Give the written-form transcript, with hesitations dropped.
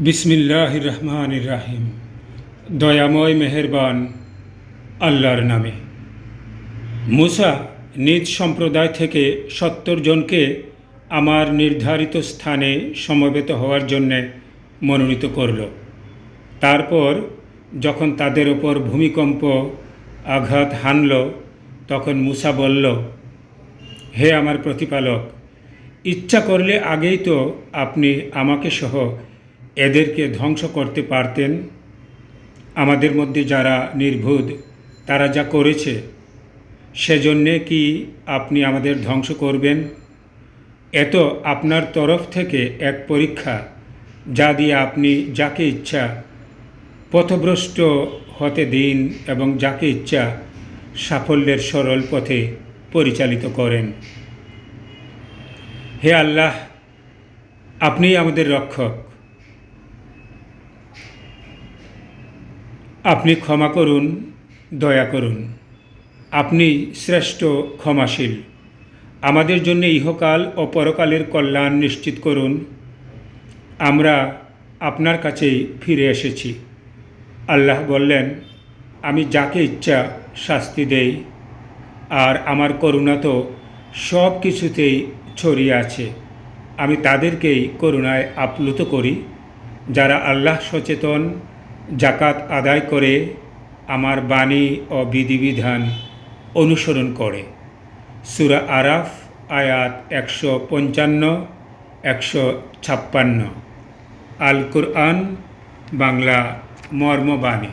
বিসমিল্লাহির রহমানির রাহিম। দয়াময় মেহেরবান আল্লাহর নামে। মূসা নিজ সম্প্রদায় থেকে ৭০ জনকে আমার নির্ধারিত স্থানে সমবেত হওয়ার জন্যে মনোনীত করল। তারপর যখন তাদের ওপর ভূমিকম্প আঘাত হানল, তখন মূসা বলল, হে আমার প্রতিপালক, ইচ্ছা করলে আগেই তো আপনি আমাকে সহ এদেরকে ধ্বংস করতে পারতেন। আমাদের মধ্যে যারা নির্বোধ তারা যা করেছে, সেজন্যে কি আপনি আমাদের ধ্বংস করবেন? এত আপনার তরফ থেকে এক পরীক্ষা, যা দিয়ে আপনি যাকে ইচ্ছা পথভ্রষ্ট হতে দিন এবং যাকে ইচ্ছা সাফল্যের সরল পথে পরিচালিত করেন। হে আল্লাহ, আপনিই আমাদের রক্ষক। আপনি ক্ষমা করুন, দয়া করুন। আপনি শ্রেষ্ঠ ক্ষমাশীল। আমাদের জন্য ইহকাল ও পরকালের কল্যাণ নিশ্চিত করুন। আমরা আপনার কাছেই ফিরে এসেছি। আল্লাহ বললেন, আমি যাকে ইচ্ছা শাস্তি দেই, আর আমার করুণা তো সব কিছুতেই ছড়িয়ে আছে। আমি তাদেরকেই করুণায় আপ্লুত করি, যারা আল্লাহ সচেতন, জাকাত আদায় করে, আমার বাণী ও বিধিবিধান অনুসরণ করে। সূরা আরাফ আয়াত ১৫৫-১৫৬। আল কুরআন বাংলা মর্মবাণী।